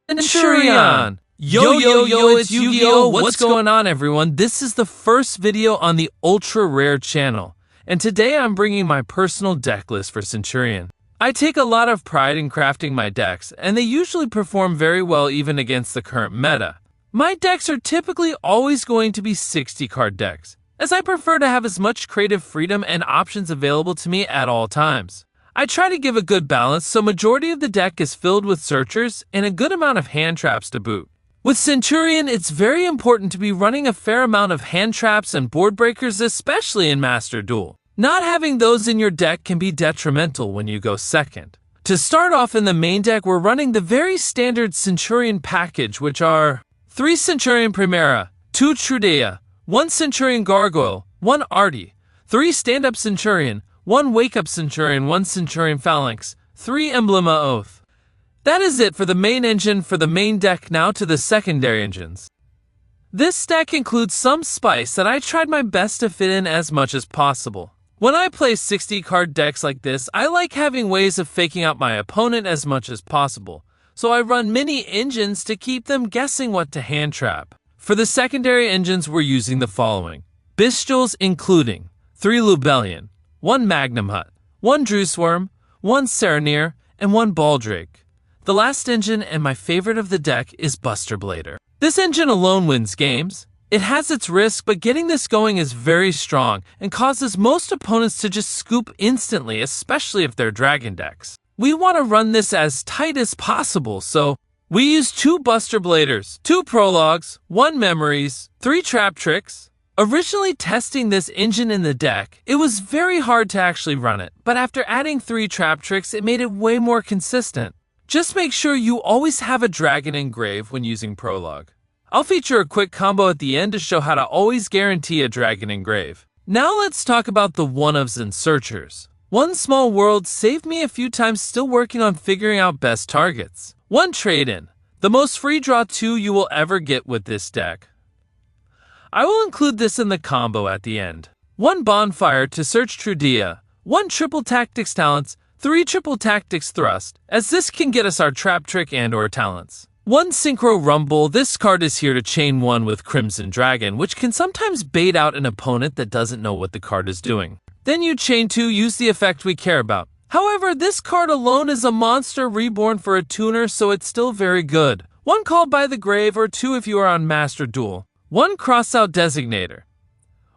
Centur-ion! Yo, it's Yu-Gi-Oh! What's going on, everyone? This is the first video on the Ultra Rare channel, and today I'm bringing my personal deck list for Centur-ion. I take a lot of pride in crafting my decks, and they usually perform very well even against the current meta. My decks are typically always going to be 60-card decks, as I prefer to have as much creative freedom and options available to me at all times. I try to give a good balance, so majority of the deck is filled with searchers and a good amount of hand traps to boot. With Centur-ion, it's very important to be running a fair amount of hand traps and board breakers, especially in Master Duel. Not having those in your deck can be detrimental when you go second. To start off in the main deck, we're running the very standard Centur-ion package, which are 3 Centur-ion Primera, 2 Trudea, 1 Centur-ion Gargoyle, 1 Artie, 3 Stand-Up Centur-ion, 1 Wake-Up Centur-ion, 1 Centur-ion Phalanx, 3 Emblema Oath. That is it for the main engine for the main deck. Now to the secondary engines. This deck includes some spice that I tried my best to fit in as much as possible. When I play 60-card decks like this, I like having ways of faking out my opponent as much as possible, so I run mini engines to keep them guessing what to hand trap. For the secondary engines, we're using the following. Bestials including 3 Lubellion, 1 Magnum Hut, 1 Drewsworm, 1 Serenir, and 1 Baldrake. The last engine, and my favorite of the deck, is Buster Blader. This engine alone wins games. It has its risk, but getting this going is very strong and causes most opponents to just scoop instantly, especially if they're dragon decks. We want to run this as tight as possible, so we use 2 Buster Bladers, 2 Prologues, 1 Memories, 3 Trap Tricks. Originally testing this engine in the deck, it was very hard to actually run it, but after adding 3 Trap Tricks, it made it way more consistent. Just make sure you always have a dragon engrave when using Prologue. I'll feature a quick combo at the end to show how to always guarantee a dragon engrave. Now let's talk about the one-ofs and searchers. 1 Small World saved me a few times, still working on figuring out best targets. 1 Trade-in, the most free draw 2 you will ever get with this deck. I will include this in the combo at the end. 1 Bonfire to search Trudea, 1 Triple Tactics Talents, 3 Triple Tactics Thrust, as this can get us our Trap Trick and or Talents. 1 Synchro Rumble, this card is here to chain 1 with Crimson Dragon, which can sometimes bait out an opponent that doesn't know what the card is doing. Then you chain 2, use the effect we care about. However, this card alone is a monster reborn for a tuner, so it's still very good. 1 Called by the Grave, or 2 if you are on Master Duel. 1 Crossout Designator.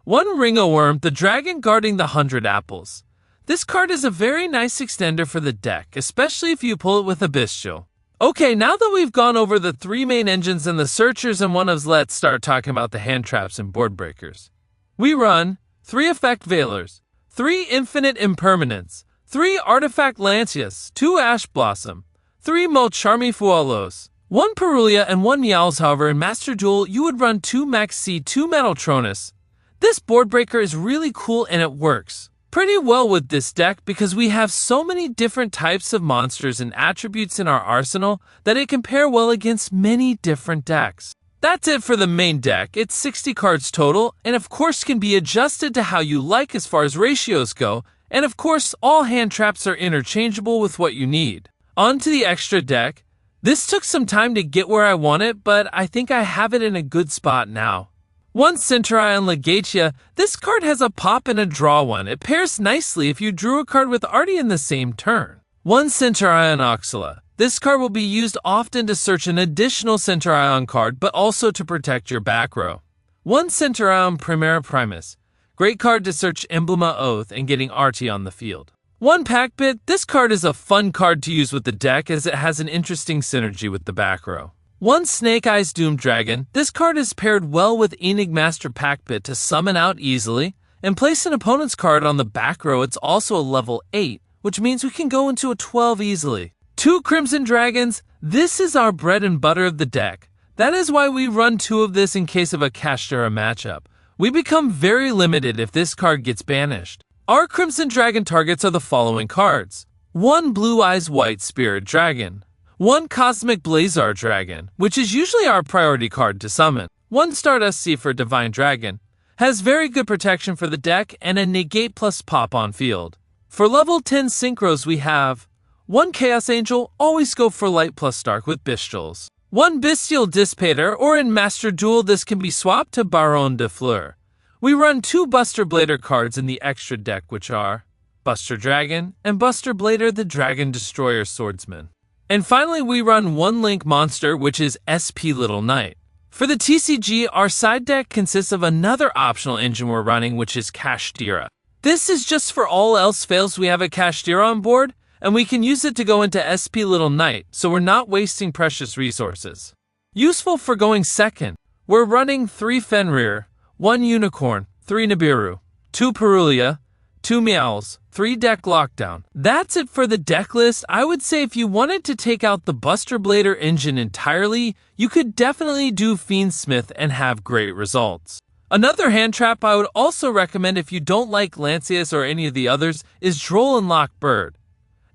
1 Ring-o-Worm, the dragon guarding the 100 apples. This card is a very nice extender for the deck, especially if you pull it with a Bestial. Okay, now that we've gone over the 3 main engines and the searchers and one-ofs, let's start talking about the hand traps and board breakers. We run 3 Effect Veilers, 3 Infinite Impermanence, 3 Artifact Lancius, 2 Ash Blossom, 3 Molcharmi Fualos, 1 Perulia, and 1 Meowls. However, in Master Duel, you would run 2 Max C, 2 Metaltronus. This board breaker is really cool and it works pretty well with this deck because we have so many different types of monsters and attributes in our arsenal that it can pair well against many different decks. That's it for the main deck. It's 60 cards total, and of course can be adjusted to how you like as far as ratios go, and of course all hand traps are interchangeable with what you need. On to the extra deck. This took some time to get where I want it, but I think I have it in a good spot now. 1 Centur-ion Legatia, this card has a pop and a draw 1. It pairs nicely if you drew a card with Artie in the same turn. 1 Centur-ion Oxala, this card will be used often to search an additional Centur-ion card, but also to protect your back row. 1 Centur-ion Primera Primus, great card to search Emblema Oath and getting Artie on the field. 1 Packbit, this card is a fun card to use with the deck as it has an interesting synergy with the back row. 1 Snake Eyes Doom Dragon, this card is paired well with Enigmaster Packbit to summon out easily and place an opponent's card on the back row. It's also a level 8, which means we can go into a 12 easily. 2 Crimson Dragons, this is our bread and butter of the deck. That is why we run 2 of this in case of a Kashtira matchup. We become very limited if this card gets banished. Our Crimson Dragon targets are the following cards. 1 Blue Eyes White Spirit Dragon, 1 Cosmic Blazar Dragon, which is usually our priority card to summon. 1 Stardust Sea for Divine Dragon, has very good protection for the deck and a negate plus pop on field. For level 10 synchros we have 1 Chaos Angel, always go for light plus dark with Bestials. 1 Bestial Dissipator, or in Master Duel this can be swapped to Baron de Fleur. We run 2 Buster Blader cards in the extra deck, which are Buster Dragon and Buster Blader the Dragon Destroyer Swordsman. And finally we run 1 Link Monster, which is SP Little Knight. For the TCG, our side deck consists of another optional engine we're running, which is Kashtira. This is just for all else fails we have a Kashtira on board, and we can use it to go into SP Little Knight, so we're not wasting precious resources. Useful for going second, we're running 3 Fenrir, 1 Unicorn, 3 Nibiru, 2 Perulia, 2 Meowls, 3 Deck Lockdown. That's it for the deck list. I would say if you wanted to take out the Buster Blader engine entirely, you could definitely do Fiendsmith and have great results. Another hand trap I would also recommend if you don't like Lancius or any of the others is Droll and Lock Bird.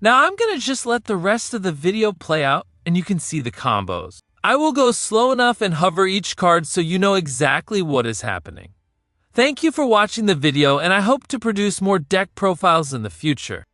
Now I'm going to just let the rest of the video play out and you can see the combos. I will go slow enough and hover each card so you know exactly what is happening. Thank you for watching the video, and I hope to produce more deck profiles in the future.